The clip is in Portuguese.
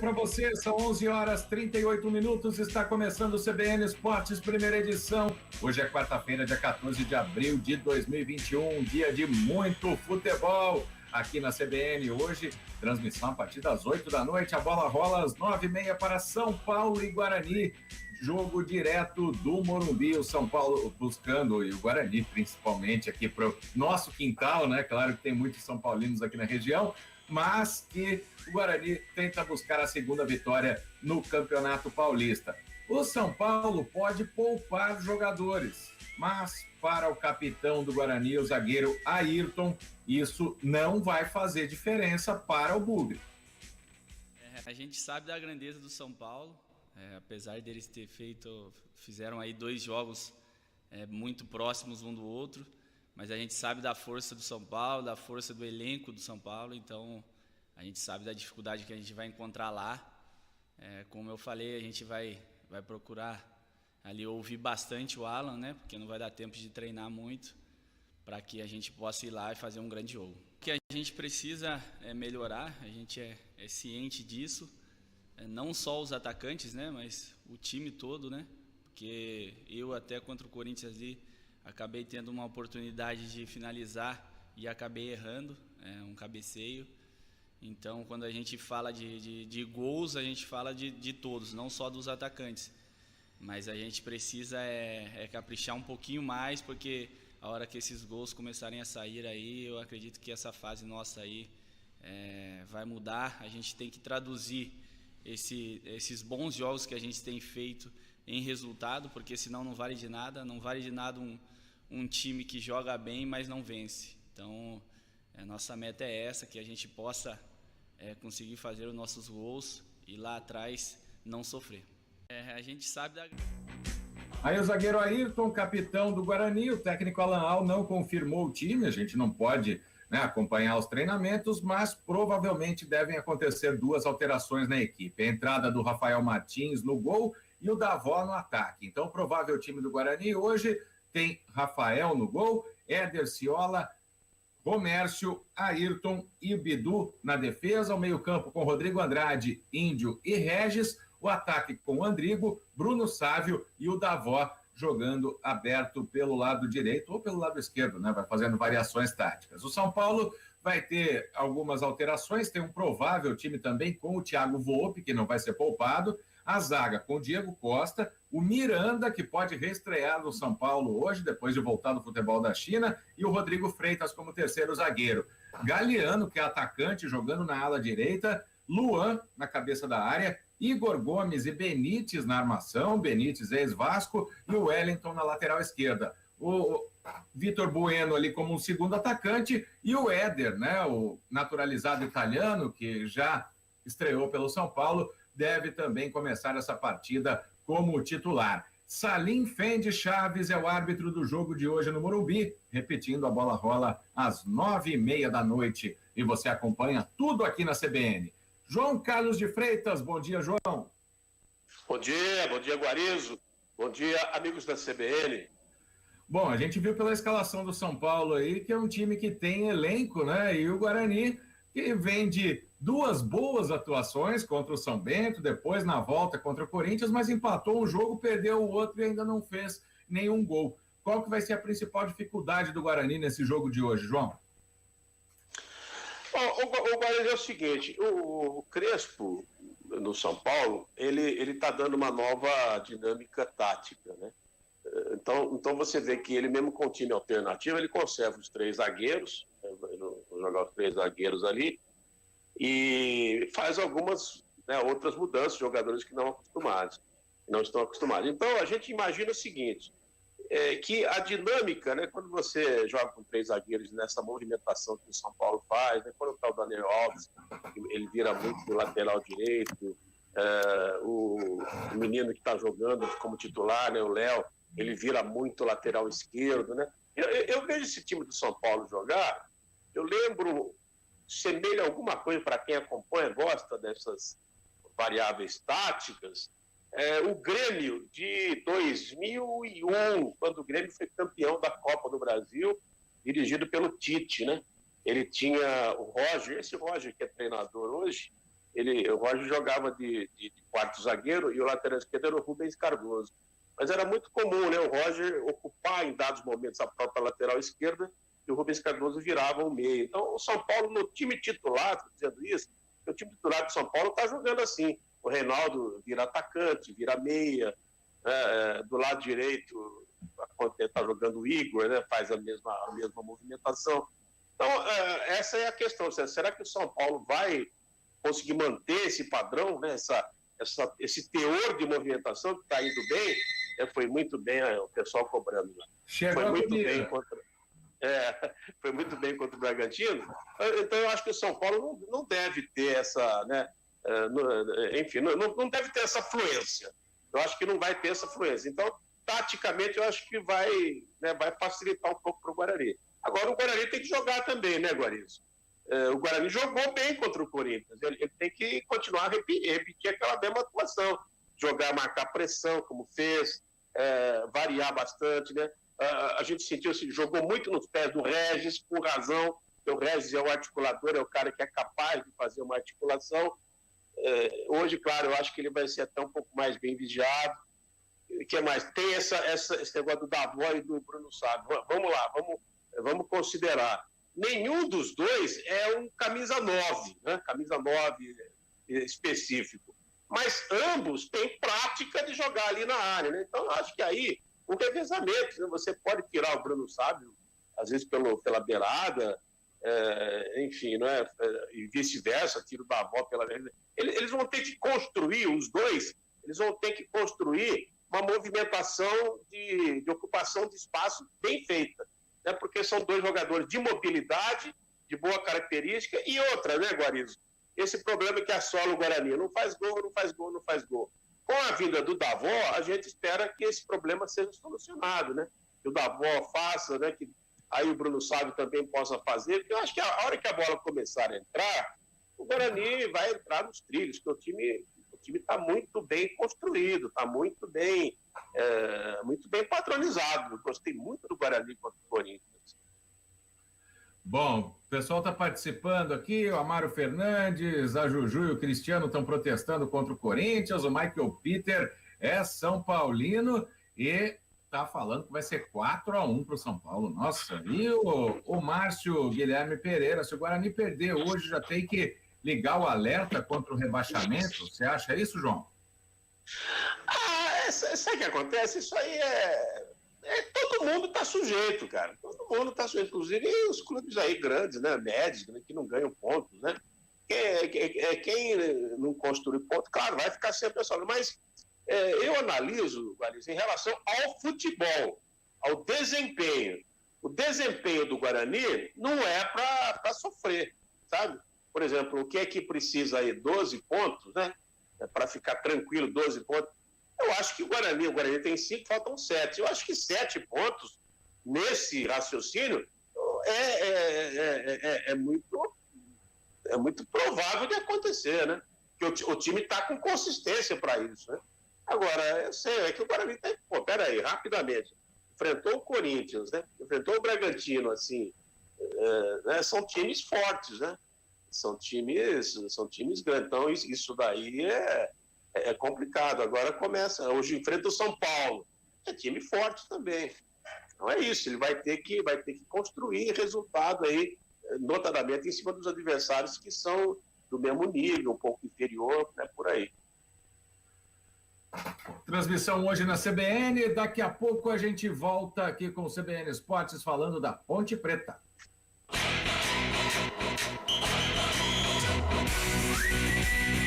para você, são 11 horas 38 minutos, está começando o CBN Esportes, primeira edição. Hoje é quarta-feira, dia 14 de abril de 2021, dia de muito futebol aqui na CBN. Hoje, transmissão a partir das 8 da noite, a bola rola às 9h30 para São Paulo e Guarani. Jogo direto do Morumbi, o São Paulo buscando, e o Guarani principalmente aqui para o nosso quintal, né? Claro que tem muitos São Paulinos aqui na região, mas que o Guarani tenta buscar a segunda vitória no Campeonato Paulista. O São Paulo pode poupar jogadores, mas para o capitão do Guarani, o zagueiro Ayrton, isso não vai fazer diferença para o Bugre. A gente sabe da grandeza do São Paulo, apesar deles fizeram aí 2 jogos muito próximos um do outro, mas a gente sabe da força do São Paulo, da força do elenco do São Paulo, então a gente sabe da dificuldade que a gente vai encontrar lá. Como eu falei, a gente vai procurar ali ouvir bastante o Alan, né? Porque não vai dar tempo de treinar muito, para que a gente possa ir lá e fazer um grande jogo. O que a gente precisa melhorar, a gente é ciente disso, não só os atacantes, né? Mas o time todo, né? Porque eu até contra o Corinthians ali acabei tendo uma oportunidade de finalizar e acabei errando, um cabeceio. Então, quando a gente fala de gols, a gente fala de todos, não só dos atacantes. Mas a gente precisa caprichar um pouquinho mais, porque a hora que esses gols começarem a sair aí, eu acredito que essa fase nossa aí vai mudar. A gente tem que traduzir esses bons jogos que a gente tem feito em resultado, porque senão não vale de nada um time que joga bem, mas não vence. Então, a nossa meta é essa, que a gente possa conseguir fazer os nossos gols e lá atrás não sofrer. A gente sabe da... Aí o zagueiro Ayrton, capitão do Guarani, o técnico Alan Al não confirmou o time, a gente não pode acompanhar os treinamentos, mas provavelmente devem acontecer 2 alterações na equipe. A entrada do Rafael Martins no gol e o Davó no ataque. Então, o provável time do Guarani hoje tem Rafael no gol, Éder Ciola, Romércio, Ayrton e Bidu na defesa, o meio-campo com Rodrigo Andrade, Índio e Regis, o ataque com o Andrigo, Bruno Sávio e o Davó jogando aberto pelo lado direito ou pelo lado esquerdo, né? Vai fazendo variações táticas. O São Paulo vai ter algumas alterações, tem um provável time também com o Thiago Volpe, que não vai ser poupado, a zaga com o Diego Costa, o Miranda, que pode reestrear no São Paulo hoje, depois de voltar do futebol da China, e o Rodrigo Freitas como terceiro zagueiro. Galeano, que é atacante, jogando na ala direita, Luan na cabeça da área, Igor Gomes e Benítez na armação, Benítez ex-Vasco, e o Wellington na lateral esquerda. O Vitor Bueno ali como um segundo atacante, e o Éder, né, o naturalizado italiano, que já estreou pelo São Paulo, deve também começar essa partida como titular. Salim Fendi Chaves é o árbitro do jogo de hoje no Morumbi. Repetindo, a bola rola às 9h30 da noite. E você acompanha tudo aqui na CBN. João Carlos de Freitas, bom dia, João. Bom dia, Guarizo. Bom dia, amigos da CBN. Bom, a gente viu pela escalação do São Paulo aí que é um time que tem elenco, né? E o Guarani, que vem de 2 boas atuações contra o São Bento, depois na volta contra o Corinthians, mas empatou um jogo, perdeu o outro e ainda não fez nenhum gol. Qual que vai ser a principal dificuldade do Guarani nesse jogo de hoje, João? O Guarani é o seguinte, o Crespo, no São Paulo, ele está dando uma nova dinâmica tática, né? Então você vê que ele mesmo com o time alternativo, ele conserva os 3 zagueiros, vou jogar os 3 zagueiros ali, e faz algumas outras mudanças, jogadores que não estão acostumados. Então a gente imagina o seguinte, que a dinâmica, né, quando você joga com 3 zagueiros nessa movimentação que o São Paulo faz, né, quando está o Daniel Alves, ele vira muito do lateral direito, o menino que está jogando como titular, né, o Léo, ele vira muito lateral esquerdo, né? Eu vejo esse time do São Paulo jogar, eu lembro, semelha alguma coisa para quem acompanha, gosta dessas variáveis táticas, o Grêmio de 2001, quando o Grêmio foi campeão da Copa do Brasil, dirigido pelo Tite, né? Ele tinha o Roger, esse Roger que é treinador hoje, o Roger jogava de quarto zagueiro e o lateral esquerdo era o Rubens Cardoso. Mas era muito comum, né, o Roger ocupar em dados momentos a própria lateral esquerda e o Rubens Cardoso virava o meio. Então, o São Paulo, no time titular, estou dizendo isso, o time titular do São Paulo está jogando assim. O Reinaldo vira atacante, vira meia, do lado direito está jogando o Igor, né, faz a mesma movimentação. Então, essa é a questão. Será que o São Paulo vai conseguir manter esse padrão, né, esse teor de movimentação que está indo bem? Foi muito bem o pessoal cobrando. Foi muito bem foi muito bem contra o Bragantino. Então, eu acho que o São Paulo não deve ter essa, né, enfim, não deve ter essa fluência. Eu acho que não vai ter essa fluência. Então, taticamente, eu acho que vai facilitar um pouco para o Guarani. Agora, o Guarani tem que jogar também, né, Guarizo? O Guarani jogou bem contra o Corinthians. Ele tem que continuar a repetir aquela mesma atuação. Jogar, marcar pressão, como fez, variar bastante, né? A gente sentiu assim, jogou muito nos pés do Regis, com razão. O Regis é o articulador, é o cara que é capaz de fazer uma articulação. Hoje, claro, eu acho que ele vai ser até um pouco mais bem vigiado. O que mais? Tem esse negócio do Davó e do Bruno Sávio. Vamos lá, vamos considerar. Nenhum dos dois é um camisa 9, né? Camisa 9 específico. Mas ambos têm prática de jogar ali na área, né? Então, eu acho que aí, um revezamento, né? Você pode tirar o Bruno Sávio, às vezes pela beirada, enfim, né? E vice-versa, tira o Davó pela beirada. Eles vão ter que construir, os dois, eles vão ter que construir uma movimentação de ocupação de espaço bem feita, né? Porque são dois jogadores de mobilidade, de boa característica, e outra, né, Guarizo? Esse problema que assola o Guarani, não faz gol. Com a vinda do Davó, a gente espera que esse problema seja solucionado, né? Que o Davó faça, né? Que aí o Bruno Sávio também possa fazer, porque eu acho que a hora que a bola começar a entrar, o Guarani vai entrar nos trilhos, porque o time está muito bem construído, está muito bem padronizado. Eu gostei muito do Guarani contra o Corinthians. Bom, o pessoal está participando aqui, o Amaro Fernandes, a Juju e o Cristiano estão protestando contra o Corinthians, o Michael Peter é São Paulino e está falando que vai ser 4-1 para o São Paulo. Nossa, e o Márcio Guilherme Pereira, se o Guarani perder hoje, já tem que ligar o alerta contra o rebaixamento? Você acha isso, João? Sabe o que acontece? Isso aí todo mundo está sujeito, cara. Todo mundo está sujeito, inclusive os clubes aí grandes, né, médios, né, que não ganham pontos, né? Quem não construi ponto, claro, vai ficar sempre pensando. Mas eu analiso, Guarizo, em relação ao futebol, ao desempenho. O desempenho do Guarani não é para sofrer, sabe? Por exemplo, o que é que precisa aí? 12 pontos, né? Para ficar tranquilo, 12 pontos. Eu acho que o Guarani tem 5, faltam 7. Eu acho que 7 pontos nesse raciocínio é muito provável de acontecer, né? Porque o time está com consistência para isso, né? Agora, eu sei, é que o Guarani tem... Pô, peraí, rapidamente. Enfrentou o Corinthians, né? Enfrentou o Bragantino, assim. Né? São times fortes, né? São times grandes. Então, isso daí é complicado. Agora começa. Hoje enfrenta o São Paulo. É time forte também. Então é isso. Ele vai ter que construir resultado aí, notadamente em cima dos adversários que são do mesmo nível, um pouco inferior, né, por aí. Transmissão hoje na CBN. Daqui a pouco a gente volta aqui com o CBN Esportes falando da Ponte Preta.